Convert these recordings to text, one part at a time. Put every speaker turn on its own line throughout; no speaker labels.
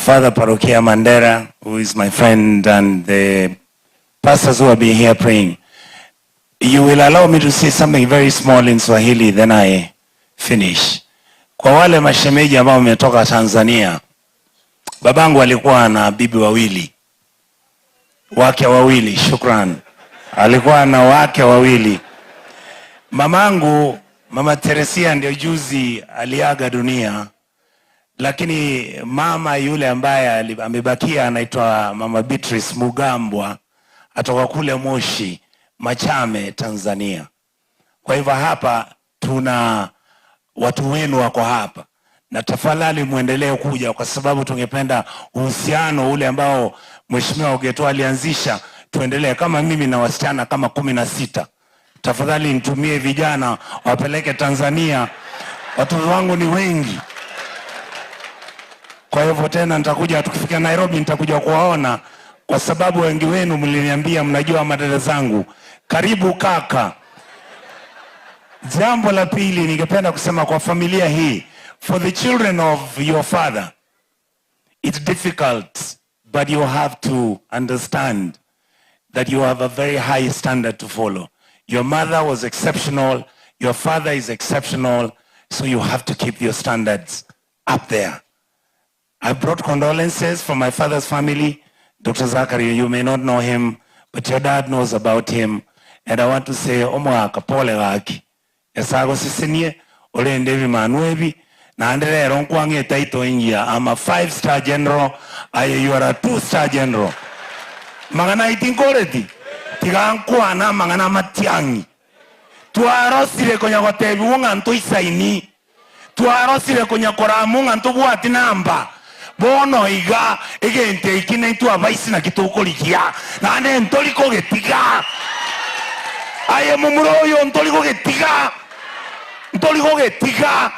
Father Parokia Mandera, who is my friend, and the pastors who have been here praying. You will allow me to say something very small in Swahili, then I finish. Kwa wale mashemeji ambao wametoka Tanzania, babangu alikuwa na bibi wawili, wake wawili, shukran. Alikuwa na wake wawili. Mamangu, Mama Teresia, ndio juzi aliaga dunia, lakini mama yule ambaye amebakia anaitwa Mama Beatrice Mugambwa, atoka kule Moshi, Machame, Tanzania. Kwa hivyo hapa tuna watu wenu wako hapa, na tafadhali muendelee kuja, kwa sababu tungependa uhusiano ule ambao Mheshimiwa Ogeto alianzisha tuendelee. Kama mimi na wasichana kama 16, tafadhali nitumie vijana wapeleke Tanzania, watoto wangu ni wengi. Kwa hivyo tena nitakuja, tukifika Nairobi nitakuja kuwaona, kwa sababu wengi wenu mliniambia mnajua madada zangu. Karibu kaka. Jambo la pili ningependa kusema kwa familia hii, for the children of your father, it's difficult, but you have to understand that you have a very high standard to follow. Your mother was exceptional, your father is exceptional, so you have to keep your standards up there. I brought condolences from my father's family. Dr. Zachary, you may not know him, but your dad knows about him. And I want to say, Omwaka pole gaki. Esago sisinie, ole ndevi manuevi, na andere ronkwange taito ingia. I'm a 5-star general, you are a 2-star general. Magana itinkoreti, tiga ankuana magana matiangi. Tuarosire konya watebi wunga nto isaini. Tuarosire konya koramunga nto buati namba. Bono iga egente ikine itu abaisi na kitokolikia na ane ntoliko getiga aye mumuroyo ntoliko getiga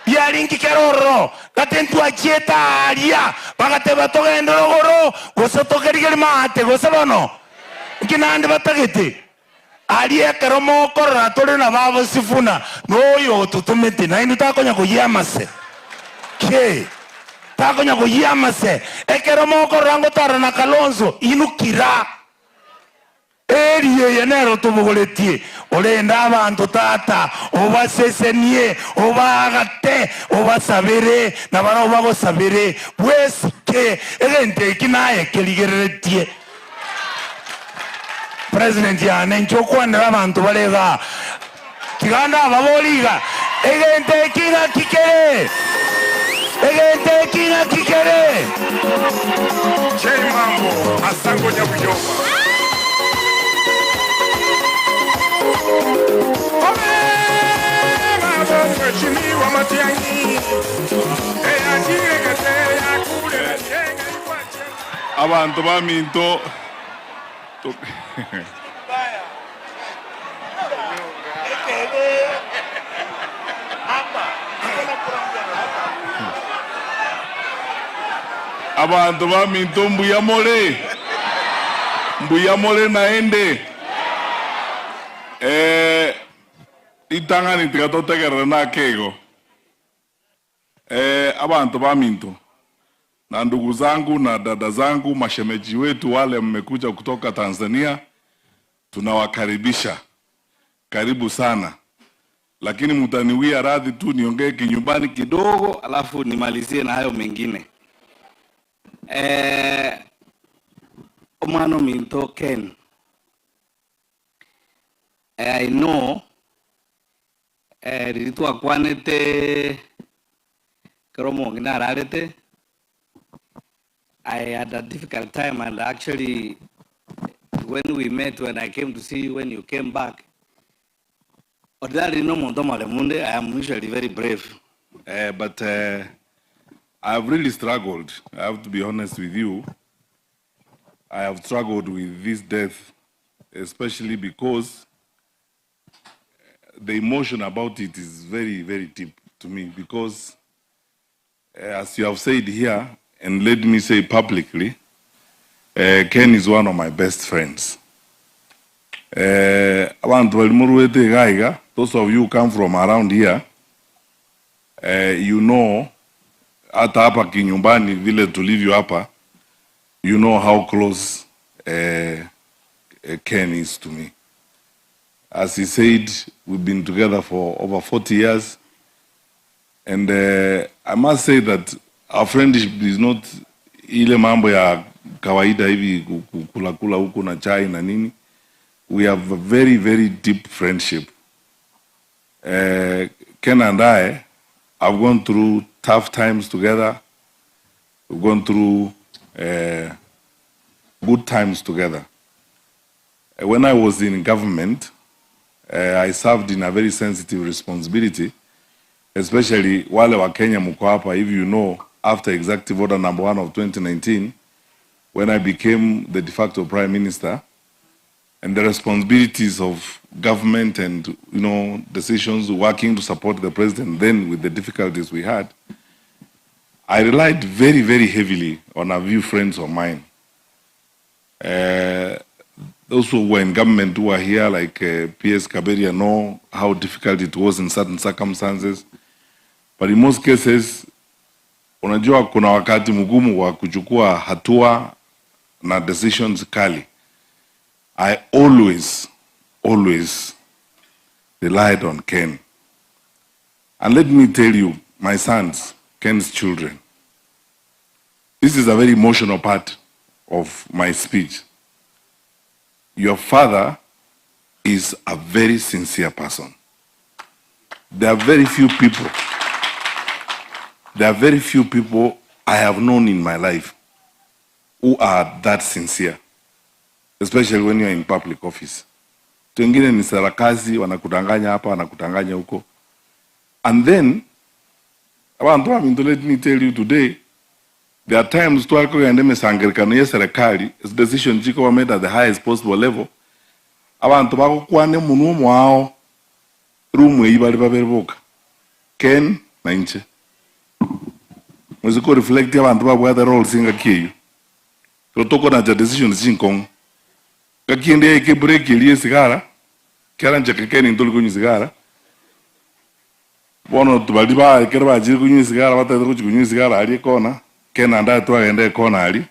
yaringi keroro gatentu achieta alia bagate batoge ndogoro gosotokerigeri mate gosabono kinande batagete alia keromo korra tore na babo sifuna noyo tutumete na indutakonya kuyamase ke takonya kuyamase ekeromo rango tara na Kalonzo inukira eriye yenero tubugoletie olenda abantu tata obasesenie obagate obasabere na baro bago sabere bwesike egente kinaye keligeretie president ya nencho kwanda abantu balega tiganda baboliga egente kina kikere egente kina kikere
Chei mambo asango nyabuyoma chini wa Matiang'i abantu baminto abantu baminto mbuyamole naende itangani tikatotegerera na kego abantu baminto na ndugu zangu na dada zangu, mashemeji wetu wale mmekuja kutoka Tanzania, tunawakaribisha, karibu sana. Lakini mtaniwia radhi tu niongee kinyumbani kidogo alafu nimalizie na hayo mengine.
Omano minto Ken, I know ritu akwanete kromo ginararete. I had a difficult time, and actually when we met, when I came to see you, when you came back, I am usually very brave,
but I've really struggled. I have to be honest with you. I have struggled with this death, especially because the emotion about it is very, very deep to me, because as you have said here, and let me say publicly, Ken is one of my best friends. Those of you who come from around here, you know hata hapa kinyumbani vile tulivyo hapa, you know how close Ken is to me. As he said, we've been together for over 40 years. And I must say that our friendship is not ile mambo ya kawaida hivi kula huku na chai na nini. We have a very, very deep friendship. Ken and I have gone through tough times together. We've gone through good times together. When I was in government, I served in a very sensitive responsibility, especially wale wa Kenya mko hapa. If you know, after Executive Order number 1 of 2019, when I became the de facto Prime Minister, and the responsibilities of government and, you know, decisions working to support the president then with the difficulties we had, I relied very, very heavily on a few friends of mine. Those who were in government who are here, like P.S. Kaberia, know how difficult it was in certain circumstances. But in most cases, unajua kuna wakati mgumu wa kuchukua hatua na decisions kali. I always relied on Ken. And let me tell you, my sons, Ken's children, this is a very emotional part of my speech. Your father is a very sincere person. There are very few people I have known in my life who are that sincere, especially when you're in public office. Wengine ni sarakazi, wanakudanganya hapa, wanakudanganya huko. And then, let me tell you today, there are times tuwako yandeme sangerikano ya serikali, decision chiko wa made at the highest possible level. Abantu bako kwane munu mwao, rumu ibali baberiboka. Ken na inche. Mweziko reflect ya abantu bako the role singa kiyo. Toko na decision zinkong. Kakiende eke break iliye sigara. Kera ncheke Ken intoli kunyi sigara. Bono tubaliba kerba ajiri kunyi sigara, bata kunyi sigara aliye kona. Ken anda tuagende kona ali.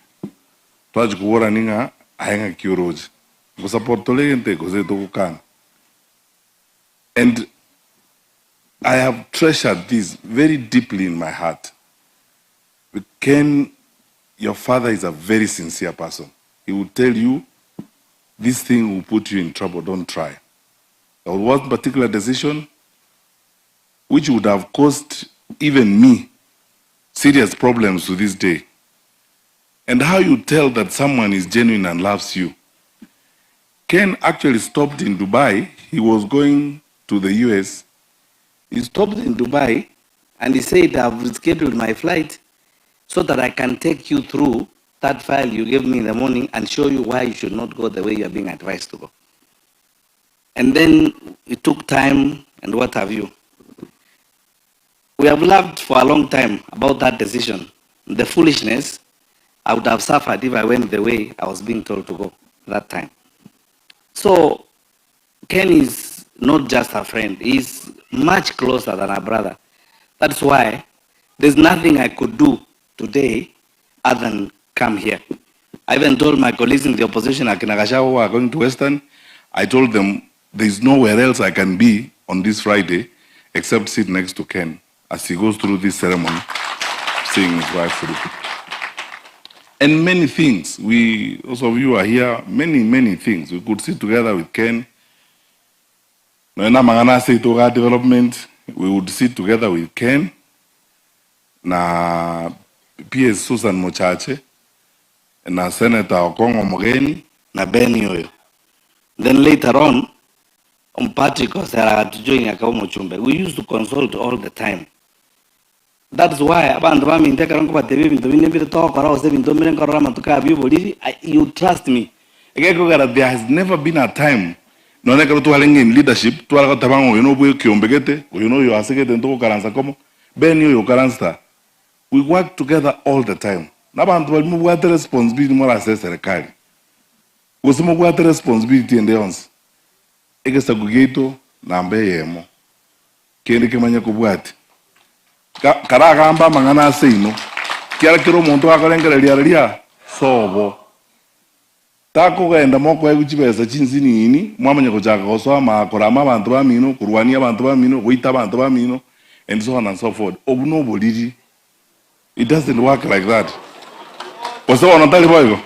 Tuajikuwora ninga ahenga kiuroji. Kusaportole ente kuse tukukana. And I have treasured this very deeply in my heart. With Ken, your father is a very sincere person. He will tell you, this thing will put you in trouble, don't try. There was one particular decision which would have caused even me serious problems to this day. And how you tell that someone is genuine and loves you. Ken actually stopped in Dubai. He was going to the US. He stopped in Dubai and he said, I've rescheduled my flight so that I can take you through that file you gave me in the morning and show you why you should not go the way you are being advised to go. And then it took time and what have you. We have laughed for a long time about that decision. The foolishness I would have suffered if I went the way I was being told to go that time. So Ken is not just a friend, he's much closer than a brother. That's why there's nothing I could do today other than come here. I even told my colleagues in the opposition at Kinagashawa who are going to Western, I told them there's nowhere else I can be on this Friday except sit next to Ken as he goes through this ceremony, seeing his wife through. And many things, those of you are here, many things. We could sit together with Ken. Development, we would sit together with Ken, na PS Susan Mochache, na Senator Okongo Mogeni, na Ben Yoyo. Then later on Patrick Osera to join Akaomo Chumbe. We used to consult all the time. That's why you trust me. There has never been a time in leadership you we work together all the time. Responsibility and the Egesa Gugeto, Nambe Yemo, Kende Kemanya Kubwati. karagamba mangana seino kiara kiro muntu akarengereria ria sobo tako genda moko eguchibesa chinzi nini mwamanya kuchaka gosoma kurama abantu bamino kurwania abantu bamino guita abantu bamino and so on and so forth. Obuno boliri. It doesn't work like that. What's on Talibo?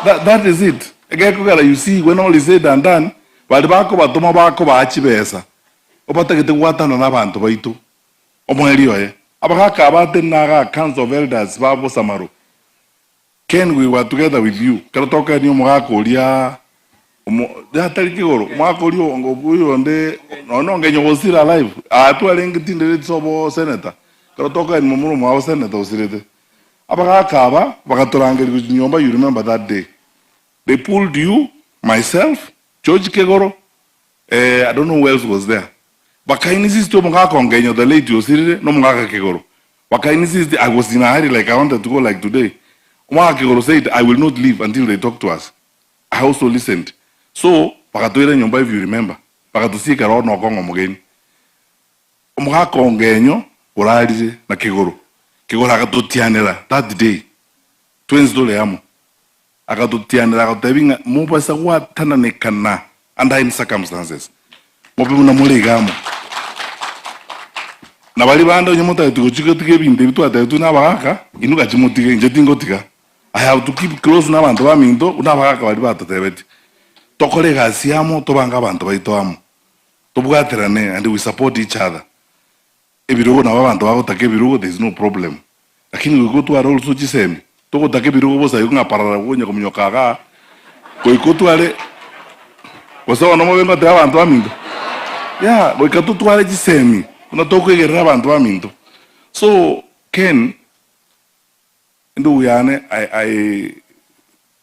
That is it. Again, you see, when all is said and done, but the back of a tomabacco achibesa. Obata the water and abantu baito. Omoelio, Abaka about the Naga, Council of Elders, Babo Samaru. Ken, we were together with you. Karatoka New Morocco, Lia. Marco, you on the no, you was still alive. I told him the senator. Karatoka and Momo, our senator. Abaka, Bakatoranga, you remember that day. They pulled you, myself, George Kegoro. I don't know who else was there. Bakainis to Mongaka, the late Yosiri, no Mongaka Kegoro. Bakainis, I was in a hurry like I wanted to go like today. Mongaka Kegoro said, I will not leave until they talk to us. I also listened. So, Pakatoira Nyomba, if you remember, Pakatosika or no Congo again. Mongaka Ongenyo, Oradi, na Kegoro. Kegoro Akatotianera, that day. Twins dole amo. Akatotianera, Akataving, Mobasa, what Tananekana, under any circumstances. Mopuna Molegamo. Navalibanda, Yamota to Chico to give him the two at the Tunavaka, Inuka Chimotica, Jetingotica. I have to keep close now and Toamindo, Unavaka about the Tebet. Tokolega, Siamo, Tobangaban, Tobaitoam, Tobuaterane, and we support each other. If you go now and Takebiru, there is no problem. I think we go to our old Suchisem. Toko Takebiru was a young Paragonia Comiocaga. We go to Ale. Was all no more than Toamindo. Yeah, we got to Ale Semi, not talking Ravan Toamindo. So, Ken. I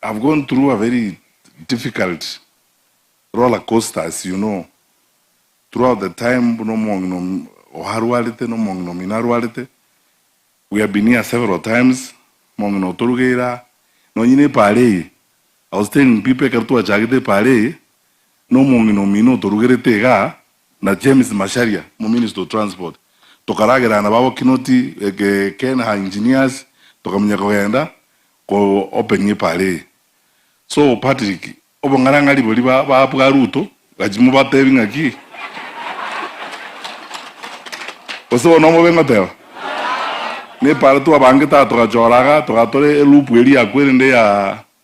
have gone through a very difficult roller coaster, as you know. Throughout the time, we have been here several times. I was telling people that no mino Torugere na James Masharia, Minister of Transport. Tokaragera na babo kinoti Ken engineers. Tokamnyakogenda ko open pale. So Patrick, obongaranga liboli ba apwa ruto, gajimu batevinga ki. Oso no mo venga teo. Ne para tu abangeta to gajoraga, to gatore elupu eli akwende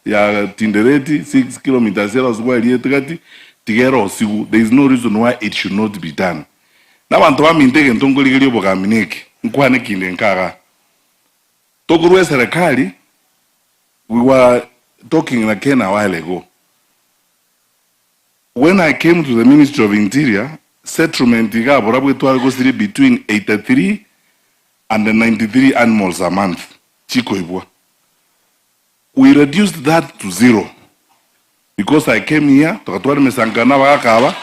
ya Tindereti 6 kilometers zero square yetrati tigero sigu. There is no reason why it should not be done. Na bantu ba minteke ntongoli bogamineki, nkwane kinde nkara. Tokuruwe serikali, we were talking again a while ago. When I came to the Ministry of Interior, settlement between 83 and 93 animals a month. We reduced that to 0. Because I came here, Tokatwari Mesankana Wakava.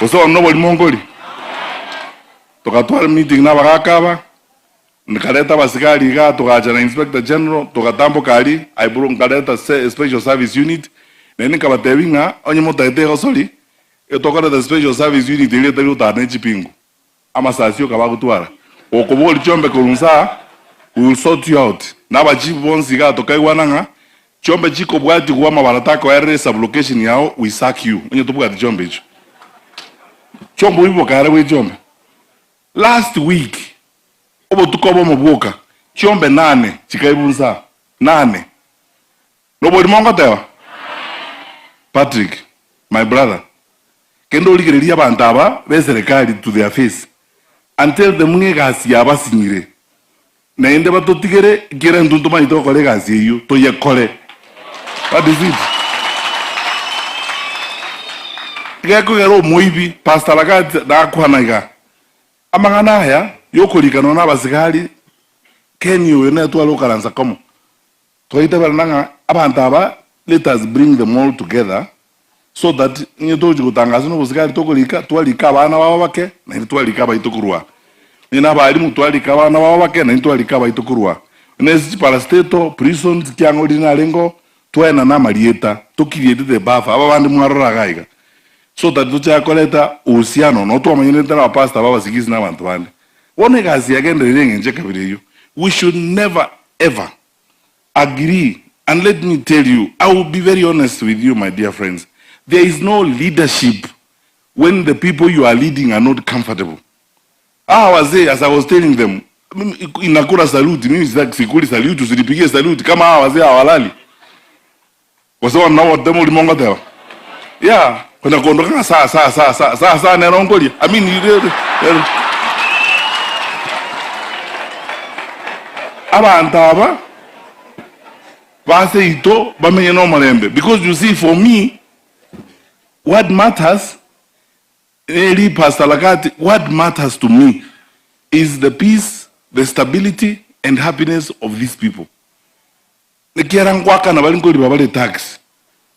Also, nobody Mongoli. Tokatwari meeting Navakava. Nkaleta basikari ga tokaja na Inspector General tokatambo kali aiburu nkaleta Special Service Unit neni kabatevinga onye motaite osoli etokora the Special Service Unit ile telu ta na chipingu ama sasio kabakutwara okoboli chombe kolunsa we will sort you out na bachifu bonsi ga tokai wananga chombe chiko bwati kwa mabaratako ya sublocation yao we sack you onye topuka chombe hicho chombo hivyo kare we chombe last week obo tukobo mobuka chombe 8 chikaibunza 8 nobody mongo tewa Patrick my brother kendo ligereria bantaba be serikali to their face until the mungegasi yabasinyire na ende batotigere kire ndunduma itokole gasi yo to yekole that is it ngeko gero moibi pastor laga da kwanaga amangana haya yokolikana na basikali Kenyo na twalo kalanza komo toita bernanga abantaba let us bring them all together so that nyotoji kutangaza no basikali tokolika twalika bana baba bake na twalika baitokurwa nina bali mutwalika bana baba bake na twalika baitokurwa nesi para state prison kyango dina lengo twena na marieta tokiriete de bafa aba bandi mwarora gaiga so that tucha koleta uhusiano no to manyene tena pastor baba sikizi na bantu bandi one kazi again nje kabiri yo. We should never ever agree. And let me tell you, I will be very honest with you, my dear friends. There is no leadership when the people you are leading are not comfortable. As I was telling them, inakura salute, mimi sikuli salute, usinipigie salute kama wazee hawalali. Kwa sababu nao demo limonga tao. Yeah, kuna kuondoka saa neno ngoli. I mean, abantu aba base ito bamenye no marembe, because you see, for me, what matters, what matters to me is the peace, the stability and happiness of these people. Nikiarangwaka na balingoli babale tax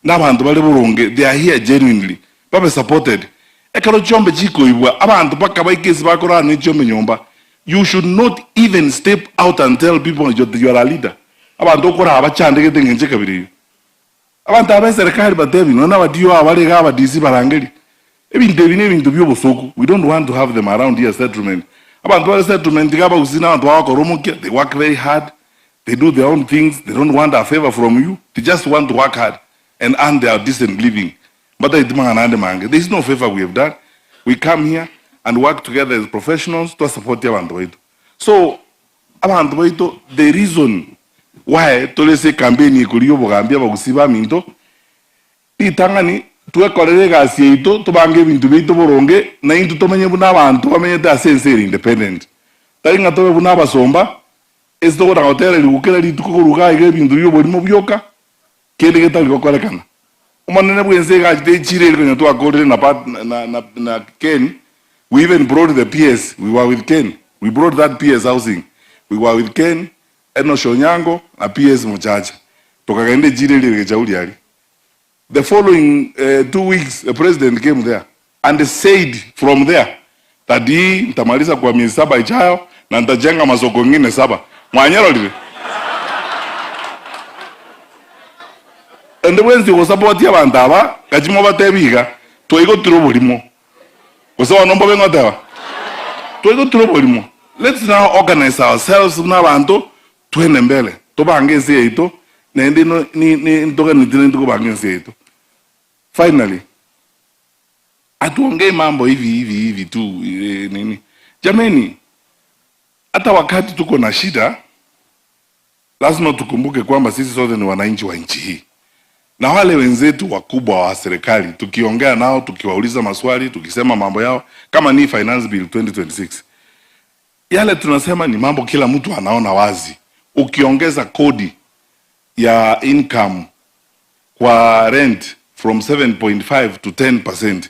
n'abantu bali buronge, they are here genuinely babe supported. Ekalo chombe chiko ibwa abantu baka bayikezi bakora n'echombe nyomba. You should not even step out and tell people you are a leader. Abantu okora abachandege ngenje kabiri. Abantu abeserikali batebi nona badiyo abalega abadisi barangeli. Ebintu by'obusoku. We don't want to have them around here settlement. Abantu bale settlement gaba usina abantu bakoromuke, they work very hard. They do their own things. They don't want a favor from you. They just want to work hard and earn their decent living. But there is no favor we have done. We come here and work together as professionals to support abantu. So, abantu, the reason why tolese campaign ikuliyo bogambia bagusiba minto itangani tuekolere gasi ito tubange bintu bito boronge na into tomenye buna abantu bamenye ta sincere independent. Taringa tobe buna basomba esto gora hotel likukela litukuruga ige bintu byo bolimo byoka kele geta likokolekana. Umanene bwenze ga de chire kwenye to akore na Ken. We even brought the PS. We were with Ken. We brought that PS housing. We were with Ken, Shonyango, a PS Muchacha. Tokagende jire lile jauli ali. The following 2 weeks, the president came there and said from there that he ntamaliza kwa miezi 7 ijayo na nitajenga masoko mengine 7. Mwanyero liwe. And the Wednesday was about ya bandaba, kachimo batebiga, toigo turobo limo. Kosawa nomba bengo tawa. Toigo turobo limo. Let's now organize ourselves na bantu tuende mbele. Tobangeze ito na ndi ni ntoka nitine ntuko bangeze ito. Finally, atuongee mambo hivi tu nini. Jameni, hata wakati tuko na shida, lazima tukumbuke kwamba sisi sote ni wananchi wa nchi hii. Na wale wenzetu wakubwa wa serikali, tukiongea nao, tukiwauliza maswali, tukisema mambo yao, kama ni Finance Bill 2026. Yale tunasema ni mambo kila mtu anaona wazi. Ukiongeza kodi ya income kwa rent from 7.5 to 10%,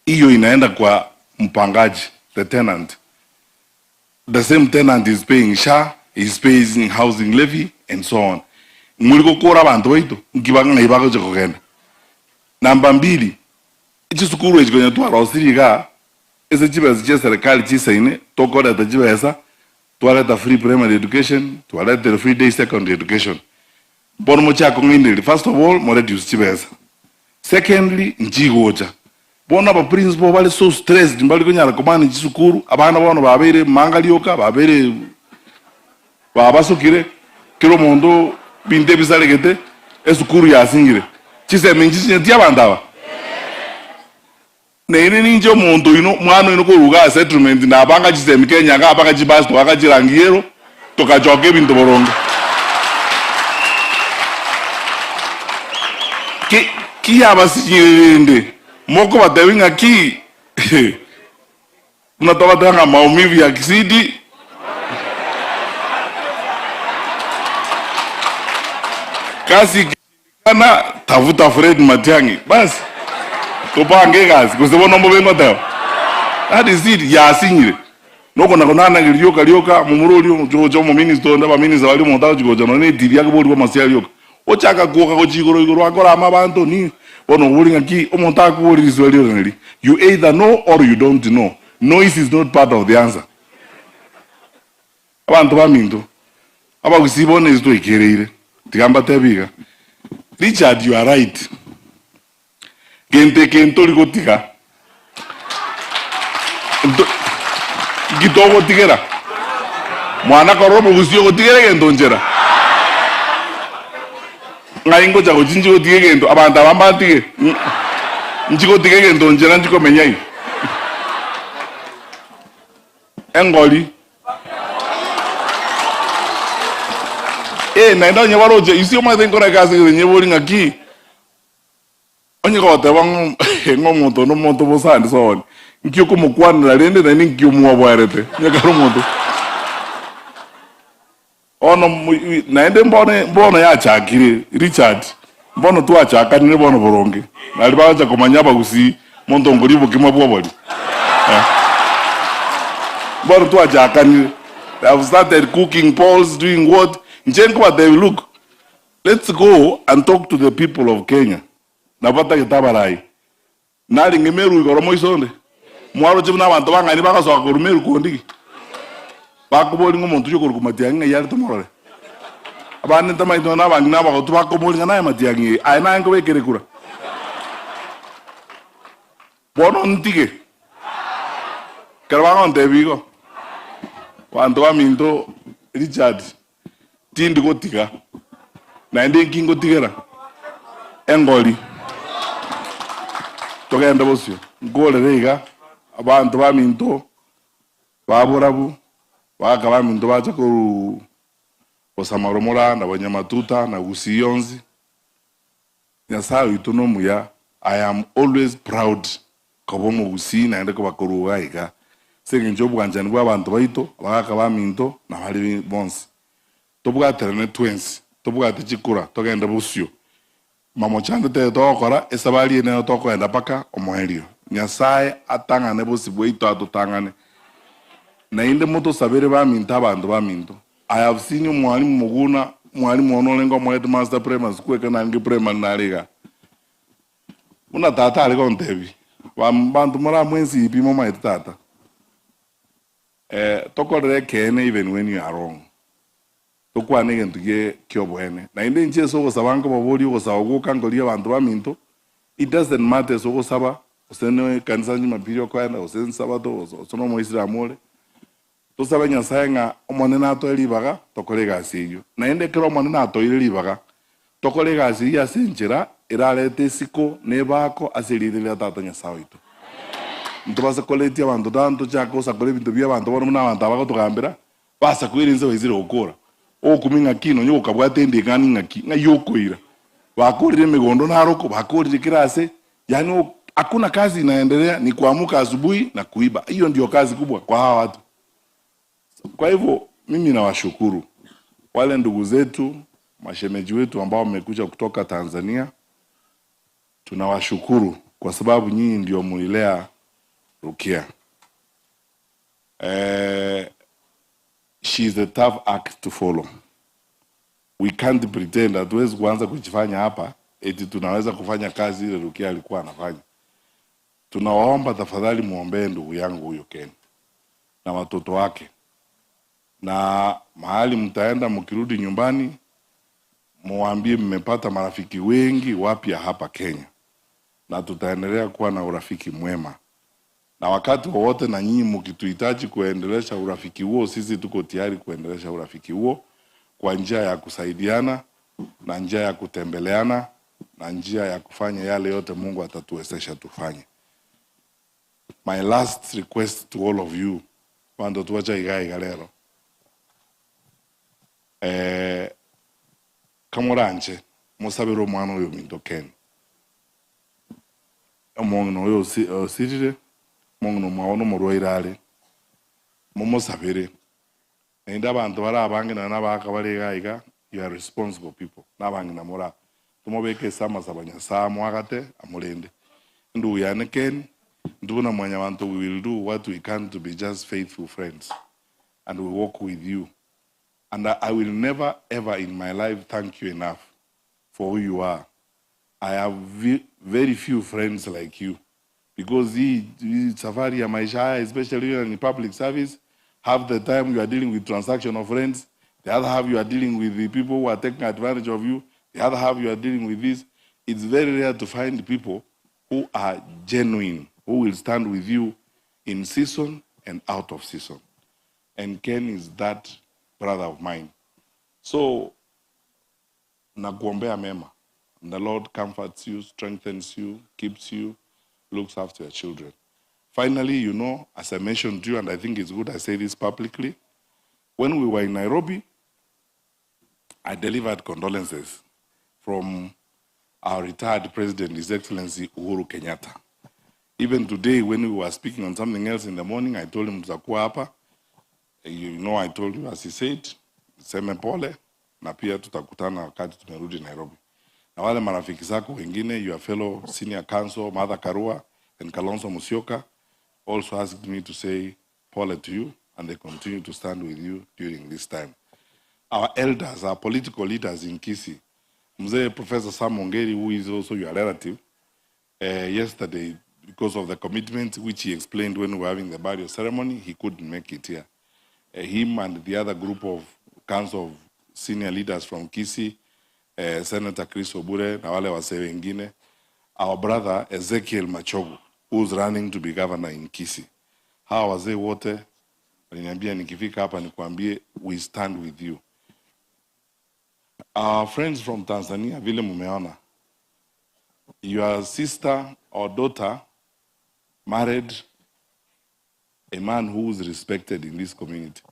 hiyo inaenda kwa mpangaji, the tenant. The same tenant is paying SHA, is paying housing levy, and so on. Muliko kora bantu wetu, nkibanga ibako chokogenda. Namba 2, ichisukuru echikonya tuwa rosiriga, ese chibeza chia serikali chisaine, tokoda tajibeza, tuwaleta free primary education, tuwaleta free day secondary education. Bono mocha kongindili, first of all, mo reduce chibeza. Secondly, nchigocha. Bona ba principal bali so stressed, mbali konyala komani chisukuru, abana bono babere mangalioka, babere babasukire, kilo mondo binte bisalegete, esukuru ya singire. Chise minchi tia bandawa. Nene ninjo mondo ino mwana ino ko ruga settlement na abanga chise mikenya ga abanga chibas to aka chirangiero to kajoke bintu boronga. Ki abasijinde moko batewinga ki unatoka tanga maumivu ya kisidi kasi kana tafuta Fred Matiang'i basi topange kazi kusebona mbo bengo tayo. That is it ya sinyire noko nakonana ngiryoka mumuroli jo mu minister ndaba minister wali montawo chigoja no ne divi yakaboli kwa masiali yoka ochaka kuoka ko chigoro akora amabantu ni bono wulinga ki omonta ku woli zweli ngeli. You either know or you don't know. Noise is not part of the answer. Abantu baminto abakusibona izinto ikerere tikamba tebiga. Richard, you are right. Gente kento likotika. Gitogo tigera. mwana korobo gusio gotigere gento njera ngaingo cha gojinji gotigere gento abantu abambatige njiko tigere gento njera njiko menyai engoli naenda nyewaroje isio ma tengo na kasi nyebori ngaki onye ko te bang ngomoto no moto bosandi so nkyo ko mukwana rende na nkyo muwa bwarete nyakaro moto ono naende mbono ya chakire Richard mbono tu achaka ni bono boronge nali bacha komanyaba gusi mondo ngoribo kimabwa bodi mbono tu achaka ni they have started cooking polls doing what njengo they look let's go and talk to the people of Kenya napata kitabarai nali ngemeru igoromo isonde mwaro chimna abantu bangani bakasoka kurumeru kondiki bakuboli ngomuntu yokuru kumatiangi yali tomorore abane tamai dona bangina bakotu bakuboli ngana matiangi aina ngo bekere kura bono ntige karaba ngonte bigo wanto aminto Richard tindi gotiga na ende kingo tigera engoli togenda bosio ngole reiga abantu baminto baburabu bakaba minto bacha ko osamaromora na banyamatuta na gusiyonzi nyasaye ituno muya I am always proud kobomo gusi na ende ko bakoruga iga senge njobu kanjani bwa abantu baito bakaba minto na bali bonse tobuga terene twins tobuga tichikura togenda bosio mamo chande te tokora esabali ene toko enda paka omoerio nyasaye atangane bosibwe ito atutangane na inde moto sabere ba minta abantu ba minto I have seen you mwalimu muguna mwalimu onolengo mo headmaster primary school kana ngi primary naliga una tata aliko ntebi bantu mara mwensi ipimo ma tata tokore kene even when you are wrong tokwa nige ntuge kyobwene na inde nche so sabango baboli go sawo kangoli abantu ba minto it doesn't matter so saba osene kanisa nyuma birio kwenda osene sabato osono mo islamole to saba nyasaye nga omone na to elibaga tokolega siyo na ende kero omone na to elibaga tokolega siyo asenjera iralete siko nebako asilirira tata nyasaye ito ntobasa koleti abantu tanto chako sakole bintu bya abantu bona abantu abago tugambira basa kwirinze wizire okora okuminga kino nyo kabwate ndikani ngaki ngayokoira bakorire migondo naroko bakorire kirase yani hakuna kazi inaendelea ni kuamuka asubuhi na kuiba hiyo ndio kazi kubwa kwa hawa watu. Kwa hivyo mimi nawashukuru wale ndugu zetu mashemeji wetu ambao wamekuja kutoka Tanzania. Tunawashukuru kwa sababu nyinyi ndio mulilea Rukia. She's a tough act to follow. We can't pretend that hatuwezi kuanza kujifanya hapa eti tunaweza kufanya kazi ile Rukia alikuwa anafanya. Tunawaomba tafadhali muombee ndugu yangu huyo Ken na watoto wake. Na mahali mtaenda mkirudi nyumbani muambie mmepata marafiki wengi wapya hapa Kenya. Na tutaendelea kuwa na urafiki mwema. Na wakati wowote na nyinyi mkituhitaji kuendelesha urafiki huo, sisi tuko tayari kuendelesha urafiki huo kwa njia ya kusaidiana na njia ya kutembeleana na njia ya kufanya yale yote Mungu atatuwezesha tufanye. My last request to all of you, quando tuacha igai galero. Kamoranche, musabiro mwana uyo minto Ken. Omongo uyo sirire, mongo mwaono morwairale. Momo sabire. Enda abantu bara abangi na nabaka bariga you are responsible people. Nabangi na mora. Tumobeke sama sabanya samu agate amulende. Ndu yane Ken. Nduna mwanya wanto we will do what we can to be just faithful friends. And we walk with you. And I will never ever in my life thank you enough for who you are. I have very few friends like you. Because the safari ya maisha, especially in public service, half the time you are dealing with transactional friends. The other half you are dealing with the people who are taking advantage of you. The other half you are dealing with this. It's very rare to find people who are genuine, who will stand with you in season and out of season. And Ken is that brother of mine. So, nakuombea mema. The Lord comforts you, strengthens you, keeps you, looks after your children. Finally, you know, as I mentioned to you, and I think it's good I say this publicly, when we were in Nairobi, I delivered condolences from our retired president, His Excellency Uhuru Kenyatta. Even today, when we were speaking on something else in the morning, I told him tutakuwa hapa. You know, I told you, as he said, seme pole, na pia tutakutana wakati tumerudi Nairobi. Na wale marafiki zako wengine, your fellow senior counsel, Martha Karua and Kalonzo Musyoka, also asked me to say pole to you, and they continue to stand with you during this time. Our elders, our political leaders in Kisii, Mzee Professor Sam Ongeri, who is also your relative, yesterday, because of the commitment which he explained when we were having the burial ceremony, he couldn't make it here. Him and the other group of council of senior leaders from Kisii, Senator Chris Obure, na wale wase wengine, our brother Ezekiel Machogu, who's running to be governor in Kisii. Hawa wazee wote, waliniambia nikifika hapa nikuambie, we stand with you. Our friends from Tanzania, vile mumeona, your sister or daughter married a man who is respected in this community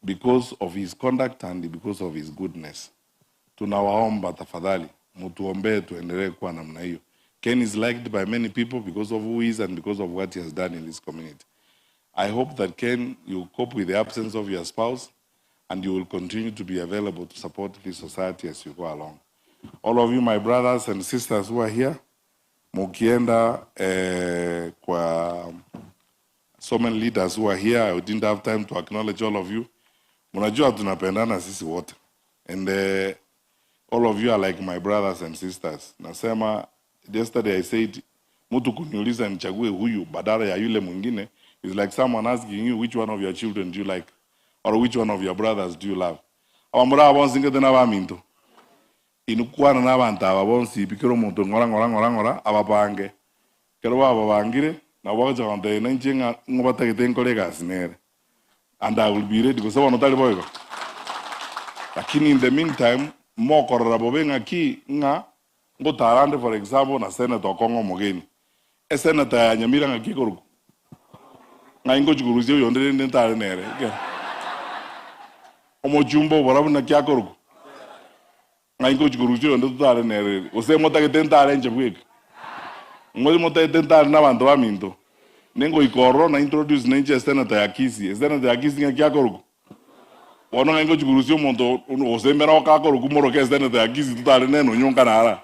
because of his conduct and because of his goodness. Tunawaomba tafadhali, mutuombee tuendelee kuwa namna hiyo. Ken is liked by many people because of who he is and because of what he has done in this community. I hope that Ken, you cope with the absence of your spouse and you will continue to be available to support this society as you go along. All of you, my brothers and sisters who are here, mukienda kwa so many leaders who are here, I didn't have time to acknowledge all of you. Munajua tunapendana sisi wote. And all of you are like my brothers and sisters. Nasema, yesterday I said, mutu kuniuliza nichague huyu badala ya yule mwingine is like someone asking you which one of your children do you like or which one of your brothers do you love. Awamura abonsinge tena baminto. Inukwana na banta abonsi bikiro muntu ngora abapange. Kero babangire na waje wande nenjinga ngobata kitenkole gasinere. And I will be ready because someone tali boygo. Lakini in the meantime, mo korora bobenga ki nga ngotarande for example na Senator Kongo Mogeni. Senator Nyamira nga kikoruko. Nga ingo chikuruzi yondere ndentare nere. Omo jumbo barabu na kya koruko. Nga ingo chikuruzi yondere nere. Ose mota ketentare nje bweke. Ngoli mota ketentare na bantu baminto. Nengo ikoro na introduce nenje Senator ya Kisii. Senator ya Kisii nga kya koruko. Ono nga ingo chikuruzi yomonto ose mera wakakoruko moro ke Senator ya Kisii tutare neno Onyonka na ara.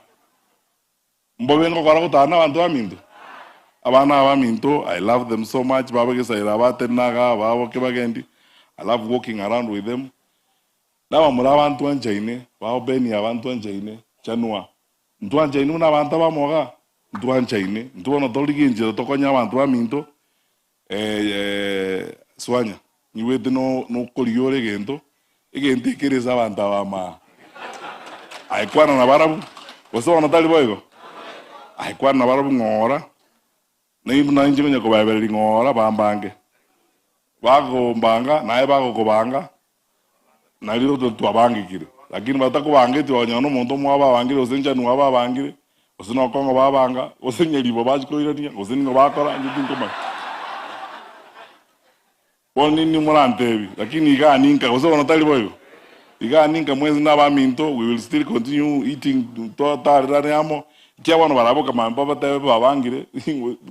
Mbobengo kora kutana bantu baminto. Abana abaminto, I love them so much. Baba ke saira bate naga, baba ke bagendi. I love walking around with them. Dawa mura abantu anjaine, baba beni abantu anjaine, chanua. Ntu anjaine una banta ba moga, ntu anjaine, ntu ono toligi nje tokonya abantu baminto. Swanya, niwe no koliore gento, egente kereza banta ba ma. Aikwana na barabu, oso ono tali boygo. Aikwana na barabu ngora. Na njingo nyako bayabeli ngora bambange. Wako mbanga, nae bako kubanga. Na lilo tuwabangi kile. Lakini batako bange tuwanyano monto mwaba bangire osenja nuwaba bangire. Osino kongo babanga, osenye libo bachiko irania, osenye bakora njingo ma. Boni ni murantebi, lakini iga ninka, oso natali boyo. Iga ninka mwezi na ba minto, we will still continue eating to tarare amo. Kia wano barabo kama mpapa tewe babangire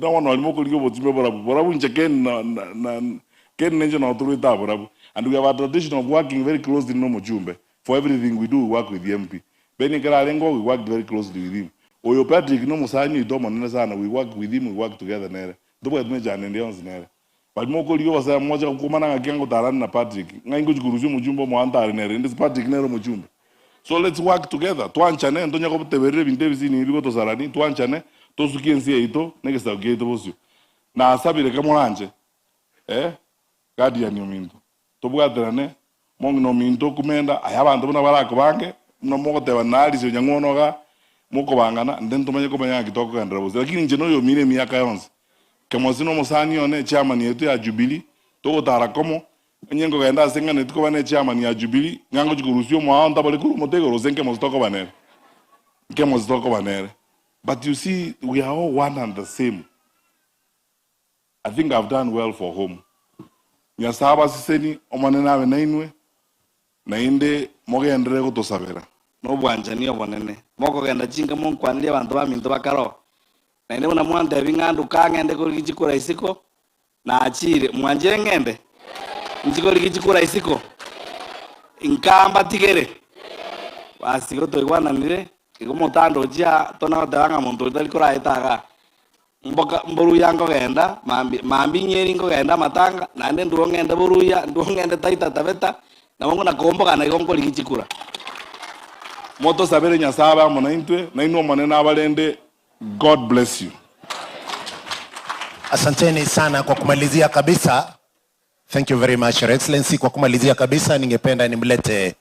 na wano walimoko liyo botime borabu nche ken nenje na autorita borabu. And we have a tradition of working very closely no mojumbe. For everything we do, we work with the MP. Beni Karalengo, we work very closely with him. Oyo Patrick no musanyi itomo nene sana, we work with him, we work together nere. Dobo ya tumeja anendeonzi nere. But moko liyo wasa mmoja kukumana ngakiango tarani na Patrick. Nga ingo chikuruju mojumbo mwantari nere. Ndisi Patrick nero mojumbe. So let's work together. Tuanchane, ntonya ko tebere binte bizini bigo to sarani, tuanchane, to sukiensi eito, negesa geto bosio. Na asabire kamoranje. Guardian yominto. To bugadrane, mong no minto kumenda, ayabantu buna barako bange, no moko teba nali se nyangono ga, moko bangana, ndento manye ko banya kitoko kandra bosi. Lakini njeno yo mire miaka yonse. Kemo sino mosani one chairman yetu ya Jubilee, to tara komo Onyengo kaenda senga netiko bane chairman ya Jubilee ngango chikurusio mwaonda bali kuru motego rozenke mostoko banere. Nke mostoko banere. But you see, we are all one and the same. I think I've done well for home. Nyasaba siseni omanena we nainwe na inde moge endere kutosabera.
No bwanja niyo bonene. Moko genda chinga monkwanilia abantu baminto bakaro. Na ine una mwanda bingandu kangende ko gichikura isiko na achire mwanjire ngende. Nchiko gichikura isiko. Inkamba tigere. Basi ko toigwana nire ikomo tando jia tona danga muntu dalikora itaga. Mboru yango genda mambi nyeri ngo genda matanga na nde nduo ngenda boruya nduo ngenda taita tabeta na wangu na kombo kana ikongo ligichikura
moto sabere nyasaba mona intwe na ino manena abalende. God bless you.
Asanteni sana kwa kumalizia kabisa. Thank you very much, Your Excellency. Kwa kumalizia kabisa ningependa nimlete